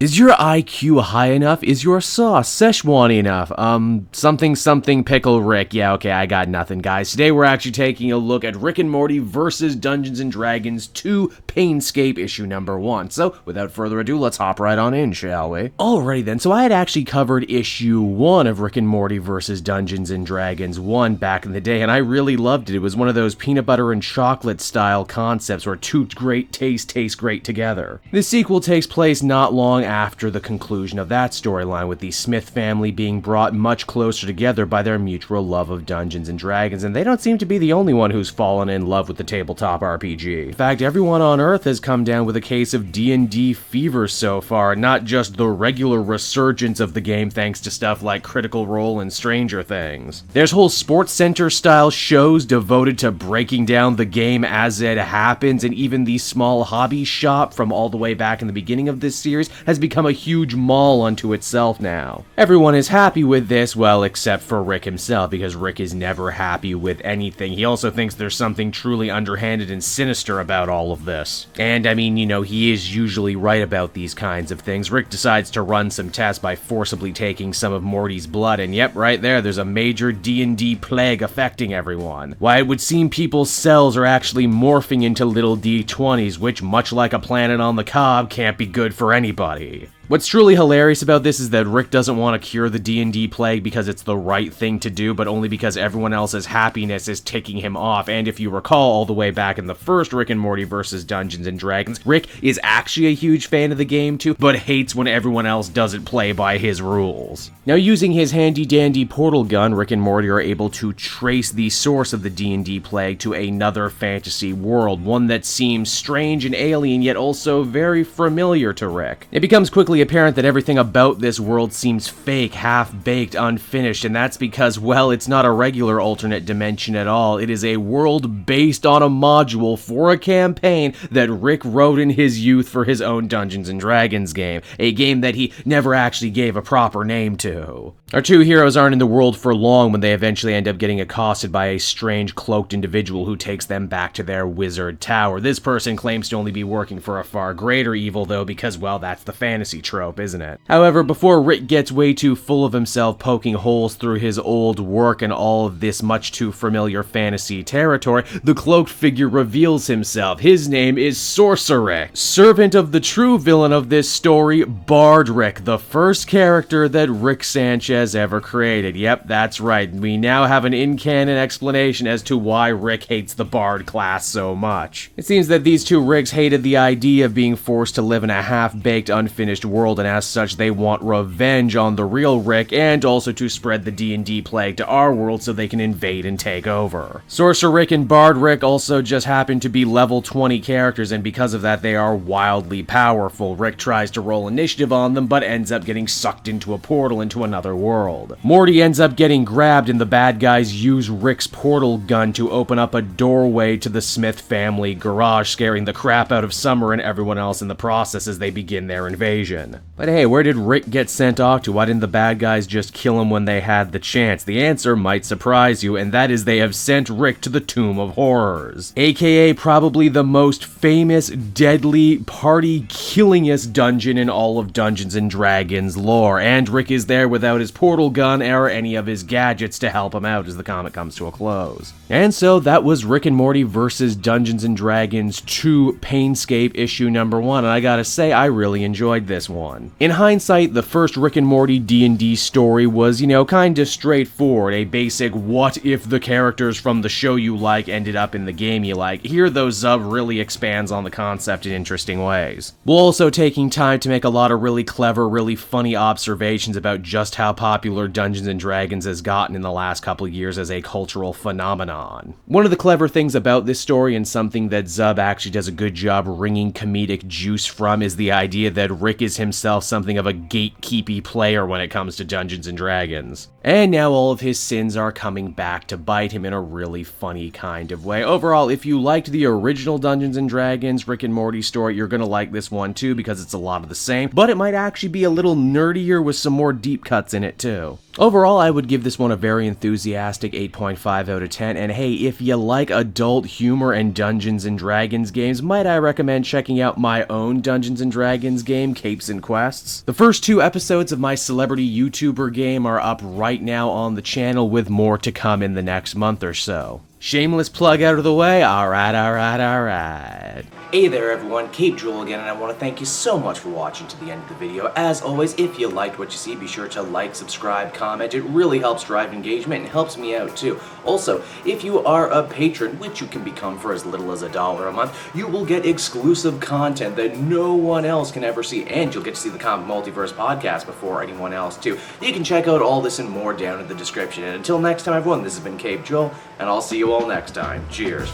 Is your IQ high enough? Is your sauce Szechuan enough? Something pickle Rick. Yeah, okay, I got nothing, guys. Today we're actually taking a look at Rick and Morty versus Dungeons & Dragons 2 Painscape issue number 1. So, without further ado, let's hop right on in, shall we? Alrighty then, so I had actually covered issue 1 of Rick and Morty versus Dungeons & Dragons 1 back in the day, and I really loved it. It was one of those peanut butter and chocolate style concepts where two great tastes taste great together. The sequel takes place not long after the conclusion of that storyline, with the Smith family being brought much closer together by their mutual love of Dungeons & Dragons, and they don't seem to be the only one who's fallen in love with the tabletop RPG. In fact, everyone on Earth has come down with a case of D&D fever so far, not just the regular resurgence of the game thanks to stuff like Critical Role and Stranger Things. There's whole Sports Center style shows devoted to breaking down the game as it happens, and even the small hobby shop from all the way back in the beginning of this series has become a huge mall unto itself now. Everyone is happy with this, well, except for Rick himself, because Rick is never happy with anything. He also thinks there's something truly underhanded and sinister about all of this. And I mean, you know, he is usually right about these kinds of things. Rick decides to run some tests by forcibly taking some of Morty's blood, and yep, right there's a major D&D plague affecting everyone. Why, it would seem people's cells are actually morphing into little D20s, which, much like a planet on the cob, can't be good for anybody. What's truly hilarious about this is that Rick doesn't want to cure the D&D plague because it's the right thing to do, but only because everyone else's happiness is ticking him off. And if you recall, all the way back in the first Rick and Morty vs. Dungeons & Dragons, Rick is actually a huge fan of the game too, but hates when everyone else doesn't play by his rules. Now, using his handy-dandy portal gun, Rick and Morty are able to trace the source of the D&D plague to another fantasy world, one that seems strange and alien, yet also very familiar to Rick. It becomes quickly apparent that everything about this world seems fake, half-baked, unfinished, and that's because, well, it's not a regular alternate dimension at all. It is a world based on a module for a campaign that Rick wrote in his youth for his own Dungeons & Dragons game, a game that he never actually gave a proper name to. Our two heroes aren't in the world for long when they eventually end up getting accosted by a strange cloaked individual who takes them back to their wizard tower. This person claims to only be working for a far greater evil, though, because, well, that's the fantasy trope, isn't it? However, before Rick gets way too full of himself poking holes through his old work and all of this much too familiar fantasy territory, the cloaked figure reveals himself. His name is Sorceric, servant of the true villain of this story, Bardrick, the first character that Rick Sanchez ever created. Yep, that's right. We now have an in-canon explanation as to why Rick hates the Bard class so much. It seems that these two Ricks hated the idea of being forced to live in a half-baked, unfinished world, and as such they want revenge on the real Rick, and also to spread the D&D plague to our world so they can invade and take over. Sorcerer Rick and Bard Rick also just happen to be level 20 characters, and because of that they are wildly powerful. Rick tries to roll initiative on them, but ends up getting sucked into a portal into another world. Morty ends up getting grabbed, and the bad guys use Rick's portal gun to open up a doorway to the Smith family garage, scaring the crap out of Summer and everyone else in the process as they begin their invasion. But hey, where did Rick get sent off to? Why didn't the bad guys just kill him when they had the chance? The answer might surprise you, and that is they have sent Rick to the Tomb of Horrors, aka probably the most famous, deadly, party-killingest dungeon in all of Dungeons & Dragons lore, and Rick is there without his portal gun or any of his gadgets to help him out as the comic comes to a close. And so that was Rick and Morty versus Dungeons & Dragons 2 Painscape issue number 1, and I gotta say, I really enjoyed this one. In hindsight, the first Rick and Morty D&D story was, you know, kinda straightforward, a basic what if the characters from the show you like ended up in the game you like. Here, though, Zub really expands on the concept in interesting ways, while also taking time to make a lot of really clever, really funny observations about just how popular Dungeons & Dragons has gotten in the last couple of years as a cultural phenomenon. One of the clever things about this story, and something that Zub actually does a good job wringing comedic juice from, is the idea that Rick is himself something of a gatekeepy player when it comes to Dungeons & Dragons. And now all of his sins are coming back to bite him in a really funny kind of way. Overall, if you liked the original Dungeons & Dragons Rick and Morty story, you're gonna like this one too, because it's a lot of the same, but it might actually be a little nerdier with some more deep cuts in it too. Overall, I would give this one a very enthusiastic 8.5 out of 10, and hey, if you like adult humor and Dungeons & Dragons games, might I recommend checking out my own Dungeons & Dragons game, Capes and Quests? The first 2 episodes of my celebrity YouTuber game are up right now on the channel, with more to come in the next month or so. Shameless plug out of the way, alright. Hey there everyone, Cape Joel again, and I want to thank you so much for watching to the end of the video. As always, if you liked what you see, be sure to like, subscribe, comment. It really helps drive engagement and helps me out too. Also, if you are a patron, which you can become for as little as $1 a month, you will get exclusive content that no one else can ever see, and you'll get to see the Comic Multiverse podcast before anyone else too. You can check out all this and more down in the description. And until next time everyone, this has been Cape Joel, and I'll see you all next time. Cheers.